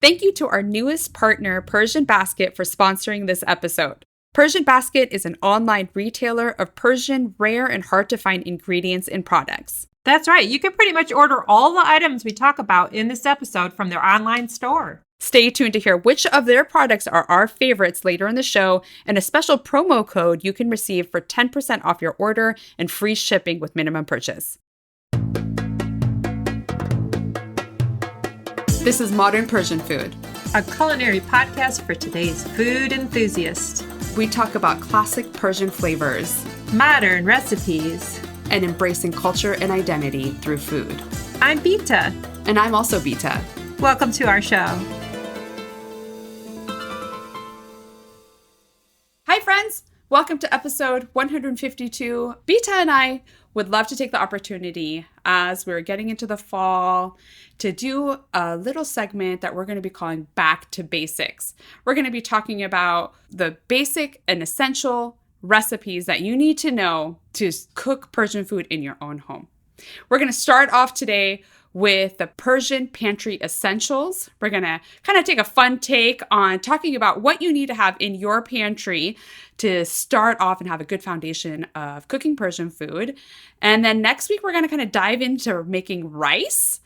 Thank you to our newest partner, Persian Basket, for sponsoring this episode. Persian Basket is an online retailer of Persian rare and hard-to-find ingredients and products. That's right. You can pretty much order all the items we talk about in this episode from their online store. Stay tuned to hear which of their products are our favorites later in the show, and a special promo code you can receive for 10% off your order and free shipping with minimum purchase. This is Modern Persian Food, a culinary podcast for today's food enthusiast. We talk about classic Persian flavors, modern recipes, and embracing culture and identity through food. I'm Bita. And I'm also Bita. Welcome to our show. Hi, friends. Welcome to episode 152. Bita and I would love to take the opportunity as we're getting into the fall to do a little segment that we're going to be calling Back to Basics. We're going to be talking about the basic and essential recipes that you need to know to cook Persian food in your own home. We're going to start off today with the Persian Pantry Essentials. We're going to kind of take a fun take on talking about what you need to have in your pantry to start off and have a good foundation of cooking Persian food. And then next week, we're going to kind of dive into making rice.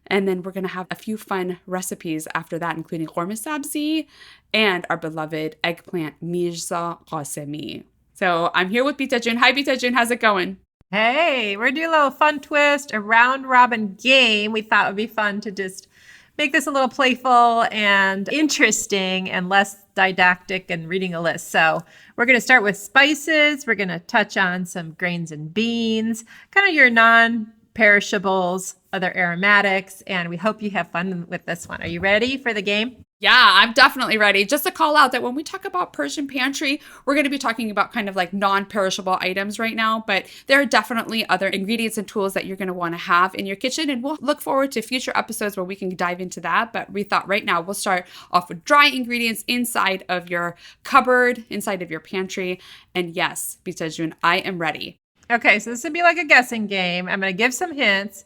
And then we're going to have a few fun recipes after that, including khorme sabzi and our beloved eggplant mirza qasemi. So I'm here with Bita Jun. Hi, Bita Jun. How's it going? Hey, we're doing a little fun twist, a round robin game. We thought it would be fun to just make this a little playful and interesting and less didactic and reading a list. So we're going to start with spices. We're going to touch on some grains and beans, kind of your non-perishables, other aromatics, and we hope you have fun with this one. Are you ready for the game? Yeah, I'm definitely ready. Just to call out that when we talk about Persian Pantry, we're going to be talking about kind of like non-perishable items right now, but there are definitely other ingredients and tools that you're going to want to have in your kitchen, and we'll look forward to future episodes where we can dive into that. But we thought right now we'll start off with dry ingredients inside of your cupboard, inside of your pantry. And yes, Bita Jun, I am ready. Okay, so this would be like a guessing game. I'm going to give some hints.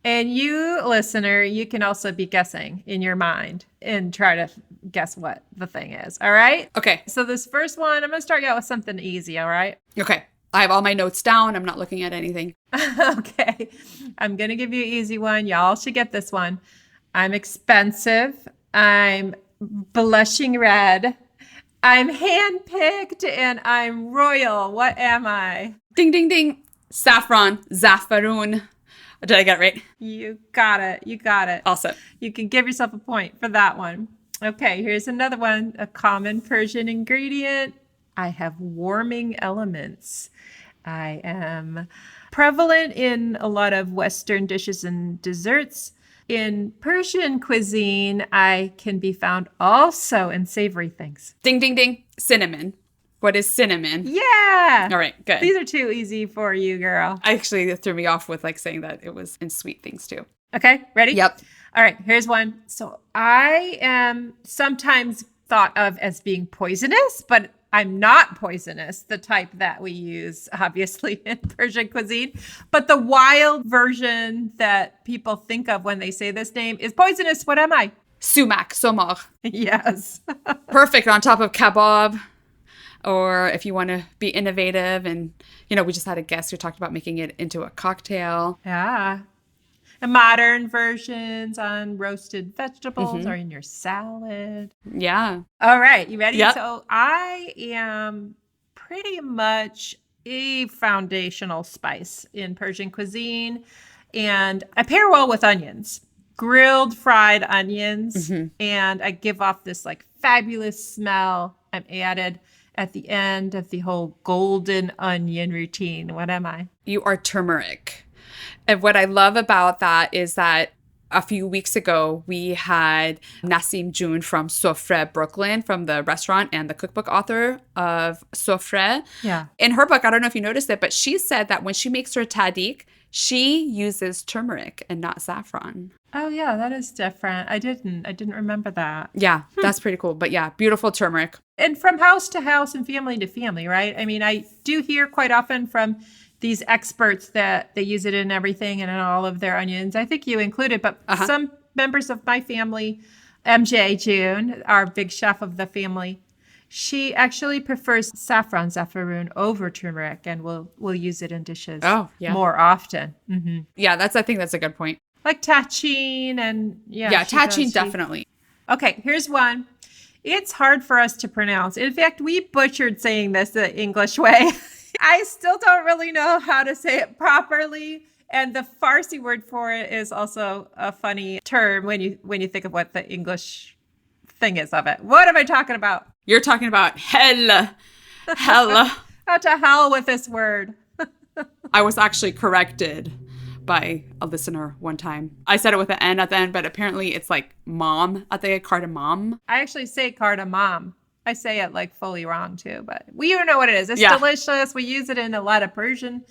And you, listener, you can also be guessing in your mind and try to guess what the thing is. All right? Okay. So this first one, I'm going to start you out with something easy. All right? Okay. I have all my notes down. I'm not looking at anything. Okay. I'm going to give you an easy one. Y'all should get this one. I'm expensive. I'm blushing red. I'm handpicked and I'm royal. What am I? Ding, ding, ding. Saffron. Zaffaroon. Did I get it right? You got it. You got it. Awesome. You can give yourself a point for that one. Okay, here's another one. A common Persian ingredient. I have warming elements. I am prevalent in a lot of Western dishes and desserts. In Persian cuisine, I can be found also in savory things. Ding, ding, ding. Cinnamon. What is cinnamon? Yeah. All right, good. These are too easy for you, girl. Actually, it threw me off with like saying that it was in sweet things too. Okay, ready? Yep. All right, here's one. So I am sometimes thought of as being poisonous, but I'm not poisonous, the type that we use, obviously, in Persian cuisine. But the wild version that people think of when they say this name is poisonous. What am I? Sumac, somar. Yes. Perfect on top of kebab. Or if you want to be innovative and, we just had a guest who talked about making it into a cocktail. Yeah. And modern versions on roasted vegetables or in your salad. Yeah. All right. You ready? Yep. So I am pretty much a foundational spice in Persian cuisine. And I pair well with onions, grilled fried onions. And I give off this like fabulous smell. I'm added at the end of the whole golden onion routine. What am I? You are turmeric. And what I love about that is that a few weeks ago, we had Nasim June from Sofre Brooklyn, from the restaurant and the cookbook author of Sofre. Yeah. In her book, I don't know if you noticed it, but she said that when she makes her tahdig, she uses turmeric and not saffron. Oh, yeah, that is different. I didn't remember that. Yeah, that's pretty cool. But yeah, beautiful turmeric. And from house to house and family to family, right? I mean, I do hear quite often from these experts that they use it in everything and in all of their onions. I think you included, but some members of my family MJ June, our big chef of the family, she actually prefers saffron zaffaroon over turmeric, and will use it in dishes more often. Mm-hmm. Yeah, I think that's a good point. Like tahine and tahine definitely. Okay, here's one. It's hard for us to pronounce. In fact, we butchered saying this the English way. I still don't really know how to say it properly. And the Farsi word for it is also a funny term when you think of what the English thing is of it. What am I talking about? You're talking about hell. How to hell with this word. I was actually corrected by a listener one time. I said it with an N at the end, but apparently it's like mom at the cardamom. I actually say cardamom. I say it like fully wrong too, but we don't know what it is. It's delicious. We use it in a lot of Persian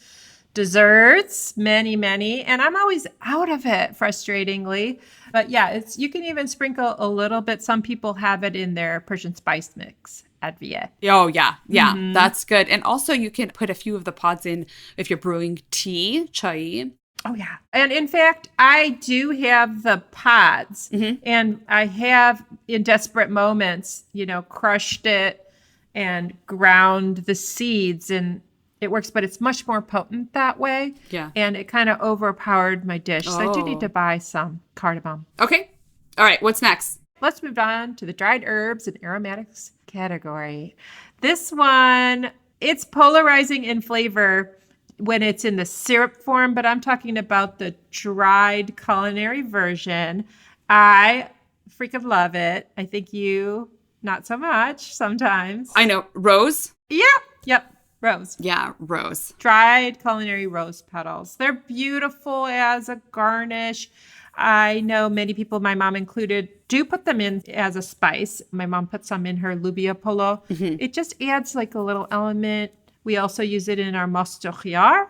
desserts, many, and I'm always out of it, frustratingly. But yeah, you can even sprinkle a little bit. Some people have it in their Persian spice mix at Viet. Oh, yeah. Mm-hmm. That's good. And also you can put a few of the pods in if you're brewing tea, chai. Oh, yeah. And in fact, I do have the pods, and I have in desperate moments, crushed it and ground the seeds, and it works, but it's much more potent that way. Yeah. And it kind of overpowered my dish. So I do need to buy some cardamom. Okay. All right. What's next? Let's move on to the dried herbs and aromatics category. This one, it's polarizing in flavor when it's in the syrup form, but I'm talking about the dried culinary version. I freaking love it. I think you, not so much sometimes. I know. Rose? Yep. Rose. Yeah, rose. Dried culinary rose petals. They're beautiful as a garnish. I know many people, my mom included, do put them in as a spice. My mom puts some in her lubia polo. Mm-hmm. It just adds like a little element. We also use it in our mosto khiyar.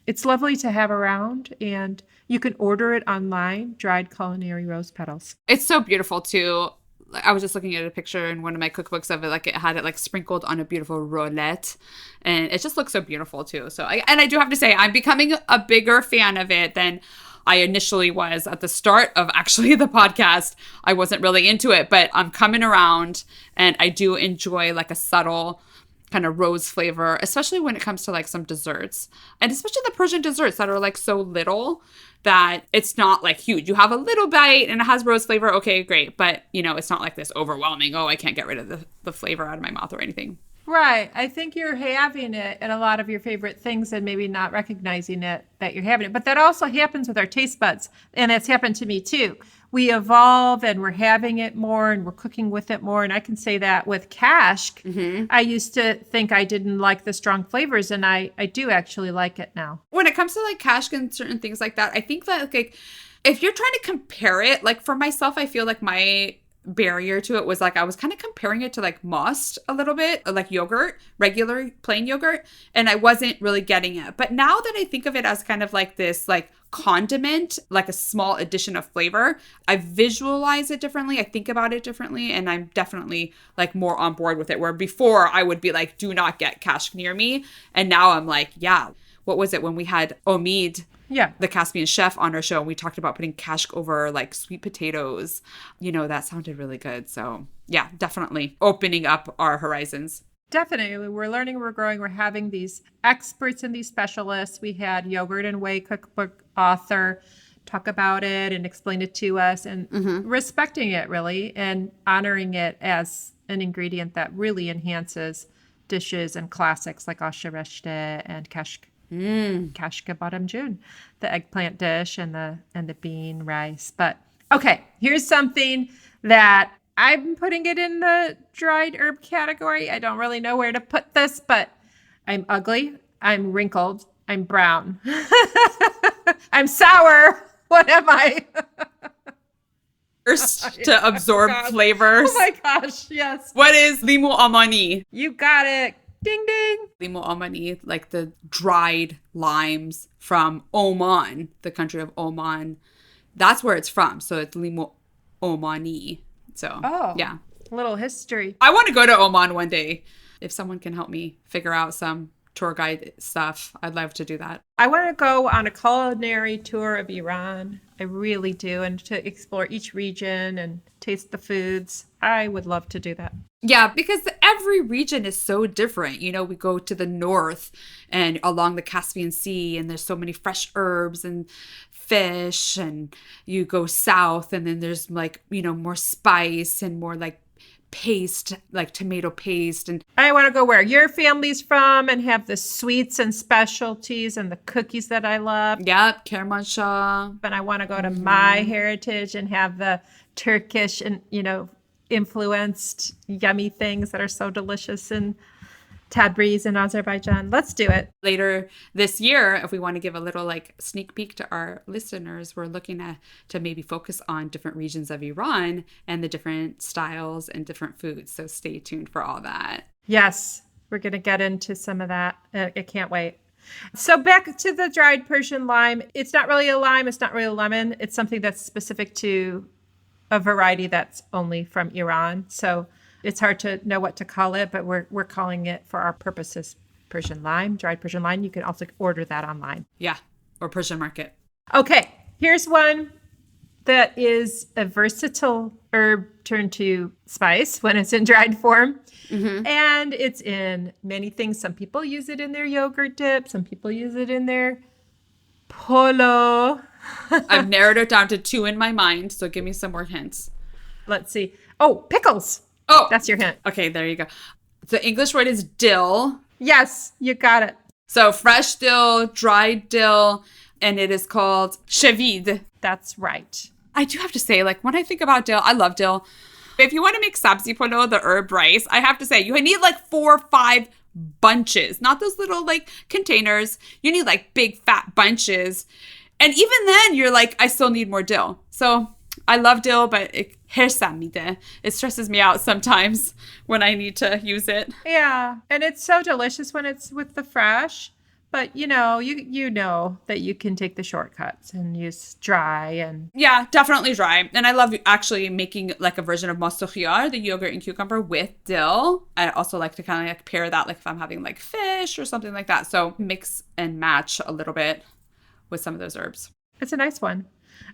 It's lovely to have around, and you can order it online, dried culinary rose petals. It's so beautiful too. I was just looking at a picture in one of my cookbooks of it, like it had it like sprinkled on a beautiful roulette, and it just looks so beautiful too. So I do have to say, I'm becoming a bigger fan of it than I initially was at the start of actually the podcast. I wasn't really into it, but I'm coming around, and I do enjoy like a subtle kind of rose flavor, especially when it comes to like some desserts, and especially the Persian desserts that are like so little that it's not like huge. You have a little bite and it has rose flavor. Okay, great. But it's not like this overwhelming, I can't get rid of the flavor out of my mouth or anything. Right. I think you're having it in a lot of your favorite things and maybe not recognizing it that you're having it. But that also happens with our taste buds. And it's happened to me too. We evolve and we're having it more and we're cooking with it more. And I can say that with kashk. Mm-hmm. I used to think I didn't like the strong flavors, and I do actually like it now. When it comes to like kashk and certain things like that, I think that like if you're trying to compare it, like for myself, I feel like my barrier to it was like I was kind of comparing it to like must a little bit, like yogurt, regular plain yogurt, and I wasn't really getting it. But now that I think of it as kind of like this like condiment, like a small addition of flavor, I visualize it differently, I think about it differently, and I'm definitely like more on board with it, where before I would be like, do not get kashk near me, and now I'm like, yeah. What was it when we had Omid, the Caspian chef, on our show, and we talked about putting kashk over like sweet potatoes? That sounded really good. So yeah, definitely opening up our horizons. Definitely. We're learning, we're growing, we're having these experts and these specialists. We had Yogurt and Whey cookbook author talk about it and explain it to us, and respecting it really and honoring it as an ingredient that really enhances dishes and classics like ash reshte and kashk. Kashka Bottom June, the eggplant dish and the bean rice. But okay, here's something that I'm putting it in the dried herb category. I don't really know where to put this, but I'm ugly, I'm wrinkled, I'm brown, I'm sour. What am I? First to absorb flavors. Oh my gosh, yes. What is limoo amani? You got it. Ding, ding. Limoo amani, like the dried limes from Oman, the country of Oman. That's where it's from. So it's limoo omani. So, yeah. A little history. I want to go to Oman one day. If someone can help me figure out some tour guide stuff. I'd love to do that. I want to go on a culinary tour of Iran. I really do. And to explore each region and taste the foods. I would love to do that. Yeah, because every region is so different. You know, we go to the north and along the Caspian Sea, and there's so many fresh herbs and fish, and you go south and then there's like, you know, more spice and more like paste, like tomato paste. And I want to go where your family's from and have the sweets and specialties and the cookies that I love. yep, Kermanshah. And I want to go to my heritage and have the Turkish and, you know, influenced yummy things that are so delicious in Tabriz in Azerbaijan. Let's do it. Later this year, if we want to give a little like sneak peek to our listeners, we're looking to maybe focus on different regions of Iran and the different styles and different foods. So stay tuned for all that. Yes, we're going to get into some of that. I can't wait. So back to the dried Persian lime. It's not really a lime. It's not really a lemon. It's something that's specific to a variety that's only from Iran. So it's hard to know what to call it, but we're calling it for our purposes Persian lime, dried Persian lime. You can also order that online. Yeah, or Persian market. Okay, here's one that is a versatile herb turned to spice when it's in dried form. And it's in many things. Some people use it in their yogurt dip. Some people use it in their polo. I've narrowed it down to 2 in my mind, so give me some more hints. Let's see. Oh, pickles. Oh, That's your hint. okay, there you go. The English word is dill. Yes, you got it. So fresh dill, dried dill, and it is called chevid. That's right. I do have to say, like, when I think about dill, I love dill. If you want to make sabzi polo, the herb rice, I have to say, you need like 4 or 5 bunches, not those little like containers. You need like big fat bunches. And even then, you're like, I still need more dill. So I love dill, but it stresses me out sometimes when I need to use it. Yeah, and it's so delicious when it's with the fresh. But you know that you can take the shortcuts and use dry and Yeah, definitely dry. And I love actually making like a version of mosto khiyar, the yogurt and cucumber with dill. I also like to kind of like pair that like if I'm having like fish or something like that. So mix and match a little bit with some of those herbs. it's a nice one.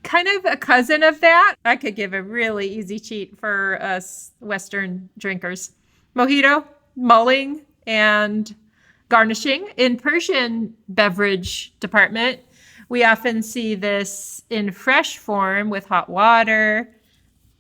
Kind of a cousin of that. I could give a really easy cheat for us Western drinkers. Mojito, mulling, and garnishing. In Persian beverage department, we often see this in fresh form with hot water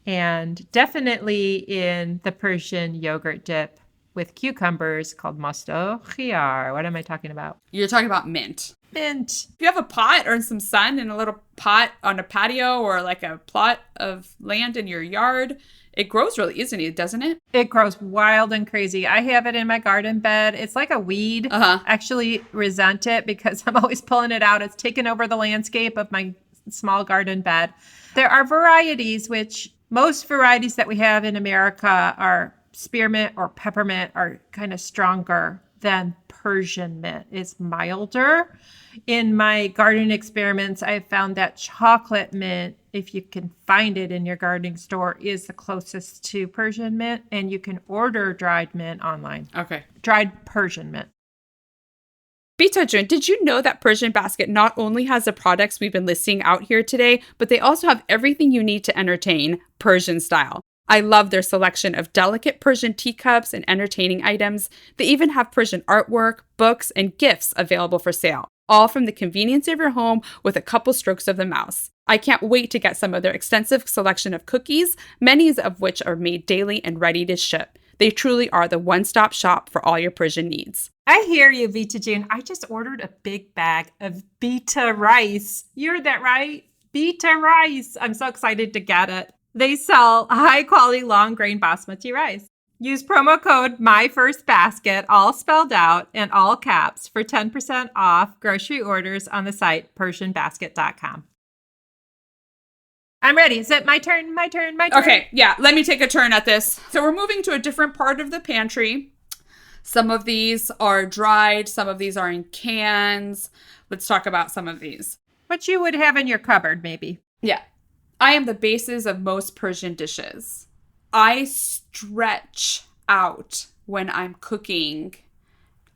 and definitely in the Persian yogurt dip with cucumbers called mosto khiyar. What am I talking about? You're talking about mint. Mint. If you have a pot or some sun in a little pot on a patio or like a plot of land in your yard, it grows really easily, doesn't it? It grows wild and crazy. I have it in my garden bed. It's like a weed. Actually resent it because I'm always pulling it out. It's taken over the landscape of my small garden bed. There are varieties, which most varieties that we have in America are spearmint or peppermint, are kind of stronger than Persian mint. It's milder. In my garden experiments, I found that chocolate mint, if you can find it in your gardening store, is the closest to Persian mint, and you can order dried mint online. Okay. Dried Persian mint. Bitajun, did you know that Persian Basket not only has the products we've been listing out here today, but they also have everything you need to entertain Persian style? I love their selection of delicate Persian teacups and entertaining items. They even have Persian artwork, books, and gifts available for sale, all from the convenience of your home with a couple strokes of the mouse. I can't wait to get some of their extensive selection of cookies, many of which are made daily and ready to ship. They truly are the one-stop shop for all your Persian needs. I hear you, Vita June. I just ordered a big bag of Beta rice. You heard that right? Beta rice. I'm so excited to get it. They sell high-quality long-grain basmati rice. Use promo code MyFirstBasket, all spelled out and all caps, for 10% off grocery orders on the site PersianBasket.com. I'm ready. Is it my turn? My turn? Okay, yeah, let me take a turn at this. So we're moving to a different part of the pantry. Some of these are dried. Some of these are in cans. Let's talk about some of these. What you would have in your cupboard, maybe. Yeah. I am the basis of most Persian dishes. I stretch out when I'm cooking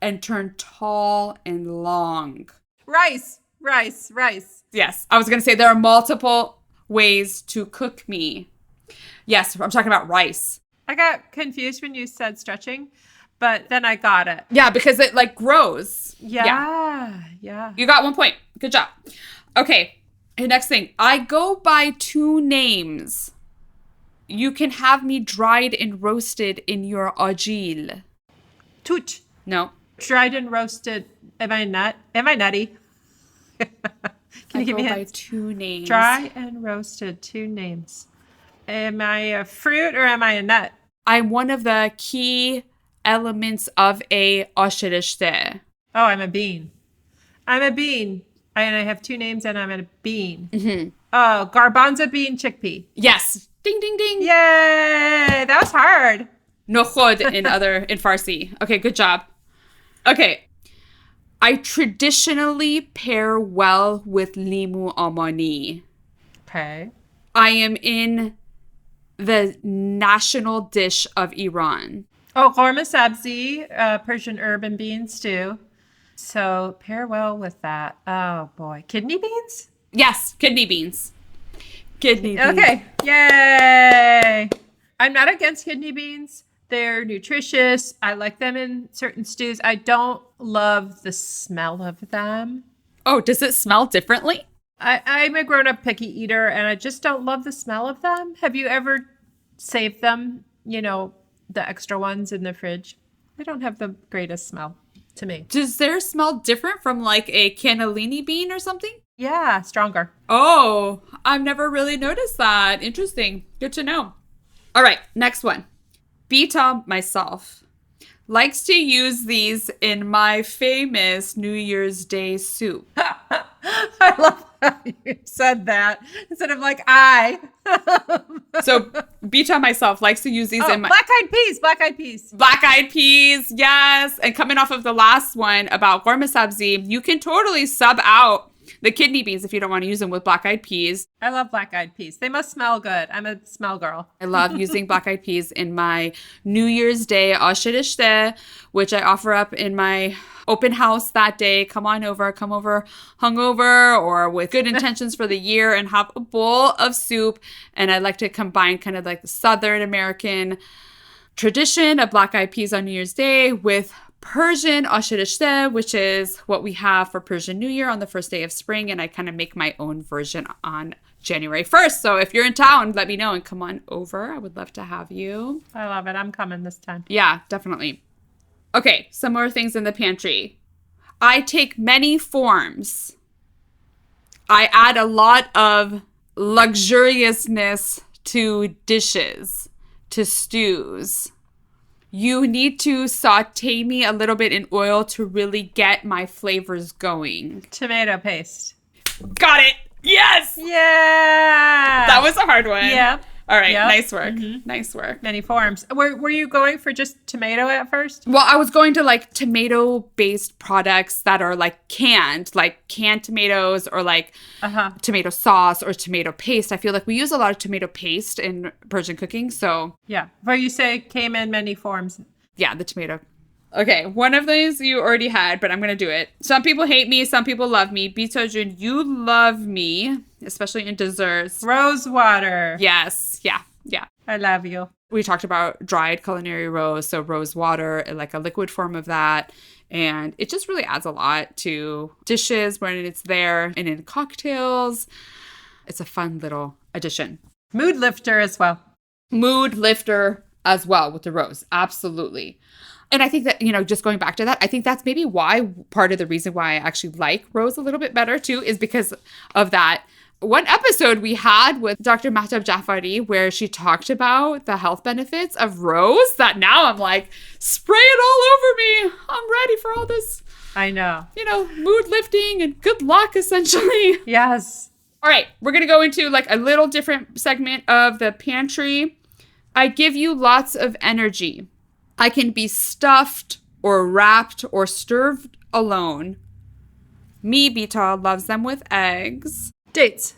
and turn tall and long. Rice. Yes, I was going to say there are multiple ways to cook me. Yes, I'm talking about rice. I got confused when you said stretching, but then I got it. Yeah, because it like grows. Yeah. You got 1 point. Good job. Okay, next thing. I go by 2 names. You can have me dried and roasted in your agil. Tooch. No. Dried and roasted. Am I nutty? Can you give me by hints? 2 names. Dry and roasted, 2 names. Am I a fruit or am I a nut? I'm one of the key elements of a ashirishte. Oh, I'm a bean. And I have 2 names and I'm a bean. Mm-hmm. Oh, garbanzo bean chickpea. Yes. Ding, ding, ding. Yay! That was hard. Nokhod in Farsi. Okay, good job. Okay. I traditionally pair well with limoo amani. Okay. I am in the national dish of Iran. Oh, korma sabzi, Persian herb and bean stew. So pair well with that. Oh boy, kidney beans. Yes, kidney beans. Kidney beans. Okay, yay! I'm not against kidney beans. They're nutritious. I like them in certain stews. I don't love the smell of them. Oh, does it smell differently? I'm a grown-up picky eater, and I just don't love the smell of them. Have you ever saved them, the extra ones in the fridge? They don't have the greatest smell to me. Does their smell different from like a cannellini bean or something? Yeah, stronger. Oh, I've never really noticed that. Interesting. Good to know. All right, next one. Beta myself likes to use these in my famous New Year's Day soup. I love how you said that instead of like I. So Beta myself likes to use these in my black-eyed peas. Black-eyed peas, yes. And coming off of the last one about korma sabzi, you can totally sub out the kidney beans if you don't want to use them with black-eyed peas. I love black-eyed peas. They must smell good. I'm a smell girl. I love using black-eyed peas in my New Year's Day ashirishte, which I offer up in my open house that day. Come over hungover or with good intentions for the year and have a bowl of soup. And I like to combine kind of like the Southern American tradition of black-eyed peas on New Year's Day with Persian ashirishte, which is what we have for Persian New Year on the first day of spring. And I kind of make my own version on January 1st. So if you're in town, let me know and come on over. I would love to have you. I love it. I'm coming this time. Yeah, definitely. Okay, some more things in the pantry. I take many forms. I add a lot of luxuriousness to dishes, to stews. You need to saute me a little bit in oil to really get my flavors going. Tomato paste. Got it. Yes. Yeah. That was a hard one. Yeah. All right. Yep. Nice work. Mm-hmm. Nice work. Many forms. Were you going for just tomato at first? Well, I was going to like tomato-based products that are like canned tomatoes or like tomato sauce or tomato paste. I feel like we use a lot of tomato paste in Persian cooking. So yeah. Where you say came in many forms. Yeah, the tomato. Okay, one of these you already had, but I'm going to do it. Some people hate me. Some people love me. Bitojun, you love me, especially in desserts. Rose water. Yes. Yeah. I love you. We talked about dried culinary rose, so rose water, like a liquid form of that. And it just really adds a lot to dishes when it's there and in cocktails. It's a fun little addition. Mood lifter as well. Mood lifter as well with the rose. Absolutely. And I think that, just going back to that, I think that's maybe why part of the reason why I actually like rose a little bit better too is because of that. One episode we had with Dr. Mahtab Jafari where she talked about the health benefits of rose that now I'm like, spray it all over me. I'm ready for all this. I know. Mood lifting and good luck essentially. Yes. All right. We're going to go into like a little different segment of the pantry. I give you lots of energy. I can be stuffed or wrapped or served alone. Me, Bita, loves them with eggs. Dates.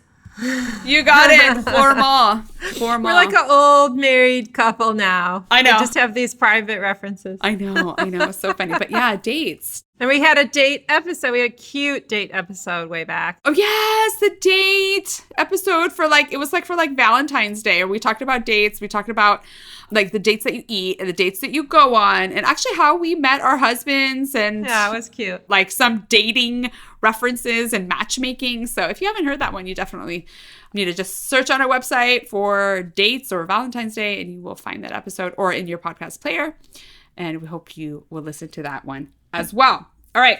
You got it. Formal. We're like an old married couple now. I know. We just have these private references. I know. It's so funny. But yeah, dates. And we had a date episode. We had a cute date episode way back. Oh, yes. The date episode for like, it was like for like Valentine's Day. We talked about dates. We talked about like the dates that you eat and the dates that you go on and actually how we met our husbands and yeah, it was cute. Like some dating references and matchmaking. So if you haven't heard that one, you definitely need to just search on our website for dates or Valentine's Day and you will find that episode or in your podcast player. And we hope you will listen to that one as well. All right.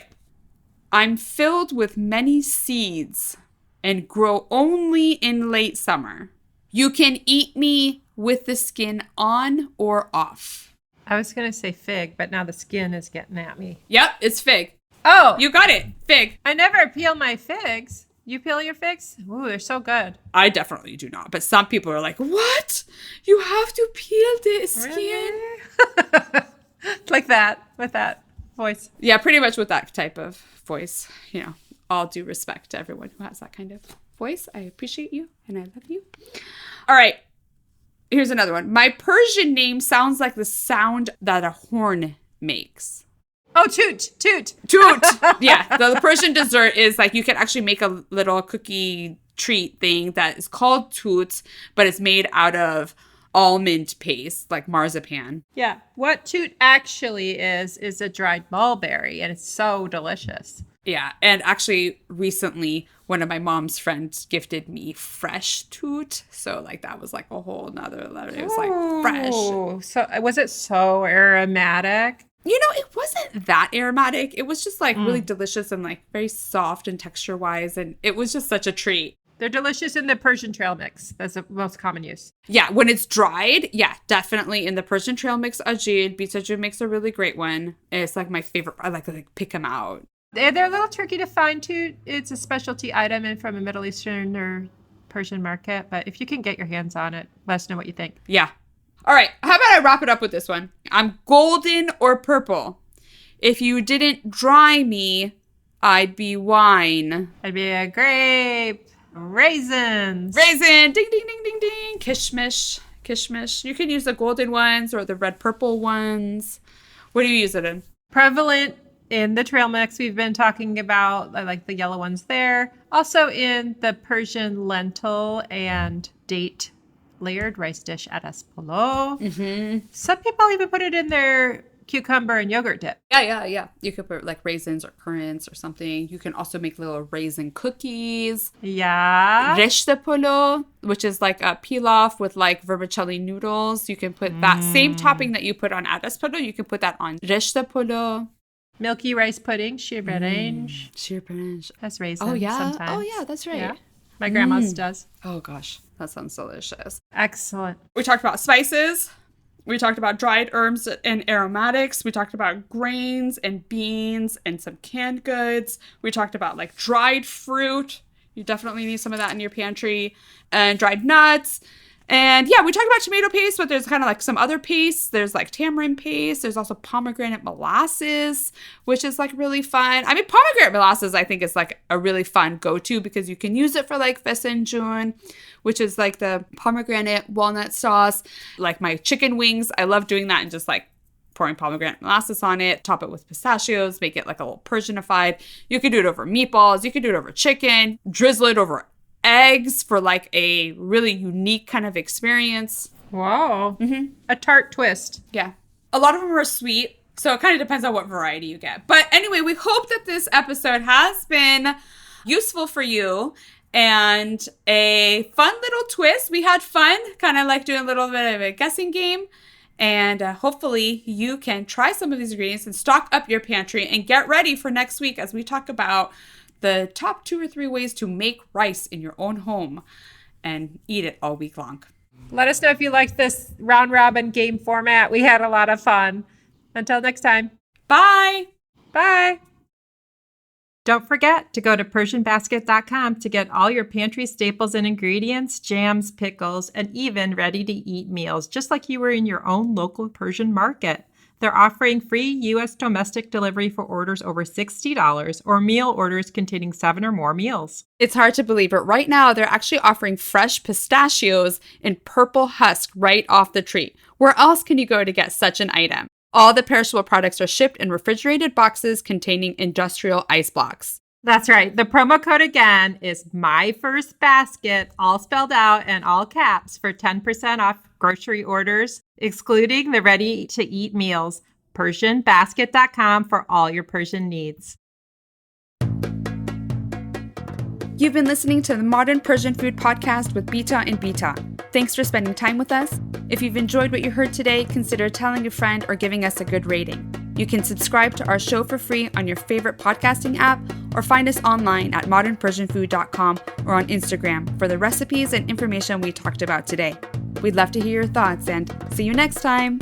I'm filled with many seeds and grow only in late summer. You can eat me with the skin on or off. I was going to say fig, but now the skin is getting at me. Yep, it's fig. Oh, You got it. Fig. I never peel my figs. You peel your figs? Ooh, they're so good. I definitely do not. But some people are like, what? You have to peel the skin? Really? Like that, with that voice. Yeah, pretty much with that type of voice. You know, all due respect to everyone who has that kind of voice. I appreciate you and I love you. All right. Here's another one. My Persian name sounds like the sound that a horn makes. Oh, toot, toot. Toot. Yeah. The Persian dessert is like you can actually make a little cookie treat thing that is called toot, but it's made out of almond paste, like marzipan. Yeah. What toot actually is a dried mulberry, and it's so delicious. Yeah. And actually, recently, one of my mom's friends gifted me fresh toot. So, like, that was like a whole nother level. It was like fresh. So, was it so aromatic? You know, it wasn't that aromatic. It was just like really delicious and like very soft and texture wise. And it was just such a treat. They're delicious in the Persian trail mix. That's the most common use. Yeah, when it's dried, yeah, definitely in the Persian trail mix, ajid. Bijaju makes a really great one. It's like my favorite. I like to like pick them out. They're a little tricky to find too. It's a specialty item and from a Middle Eastern or Persian market. But if you can get your hands on it, let us know what you think. Yeah. All right. How about I wrap it up with this one? I'm golden or purple. If you didn't dry me, I'd be wine. I'd be a grape. Raisins. Raisin. Ding, ding, ding, ding, ding. Kishmish. Kishmish. You can use the golden ones or the red purple ones. What do you use it in? Prevalent in the trail mix we've been talking about. I like the yellow ones there. Also in the Persian lentil and date layered rice dish at Espolo. Mm-hmm. Some people even put it in their cucumber and yogurt dip. Yeah. You could put like raisins or currants or something. You can also make little raisin cookies. Yeah. Rishte polo, which is like a pilaf with like vermicelli noodles. You can put that same topping that you put on adas polo. You can put that on rishte polo. Milky rice pudding, sheer berenj. Sheer berenj. Has raisins sometimes. sometimes. Oh, yeah, that's right. Yeah. My grandma's does. Oh, gosh. That sounds delicious. Excellent. We talked about spices. We talked about dried herbs and aromatics. We talked about grains and beans and some canned goods. We talked about like dried fruit. You definitely need some of that in your pantry. And dried nuts. And yeah, we talked about tomato paste, but there's kind of like some other pastes. There's like tamarind paste. There's also pomegranate molasses, which is like really fun. I mean, pomegranate molasses, I think is like a really fun go-to because you can use it for like fesenjun, which is like the pomegranate walnut sauce. Like my chicken wings, I love doing that and just like pouring pomegranate molasses on it, top it with pistachios, make it like a little Persianified. You could do it over meatballs. You could do it over chicken, drizzle it over eggs for like a really unique kind of experience. Wow. Mm-hmm. A tart twist. Yeah. A lot of them are sweet, so it kind of depends on what variety you get. But anyway, we hope that this episode has been useful for you and a fun little twist. We had fun, kind of like doing a little bit of a guessing game. And hopefully you can try some of these ingredients and stock up your pantry and get ready for next week as we talk about the top 2 or 3 ways to make rice in your own home and eat it all week long. Let us know if you liked this round robin game format. We had a lot of fun. Until next time. Bye. Bye. Don't forget to go to PersianBasket.com to get all your pantry staples and ingredients, jams, pickles, and even ready-to-eat meals, just like you were in your own local Persian market. They're offering free U.S. domestic delivery for orders over $60 or meal orders containing 7 or more meals. It's hard to believe, but right now they're actually offering fresh pistachios in purple husk right off the tree. Where else can you go to get such an item? All the perishable products are shipped in refrigerated boxes containing industrial ice blocks. That's right. The promo code again is MyFirstBasket, all spelled out and all caps, for 10% off grocery orders, excluding the ready-to-eat meals. PersianBasket.com for all your Persian needs. You've been listening to the Modern Persian Food Podcast with Bita and Bita. Thanks for spending time with us. If you've enjoyed what you heard today, consider telling a friend or giving us a good rating. You can subscribe to our show for free on your favorite podcasting app or find us online at modernpersianfood.com or on Instagram for the recipes and information we talked about today. We'd love to hear your thoughts and see you next time.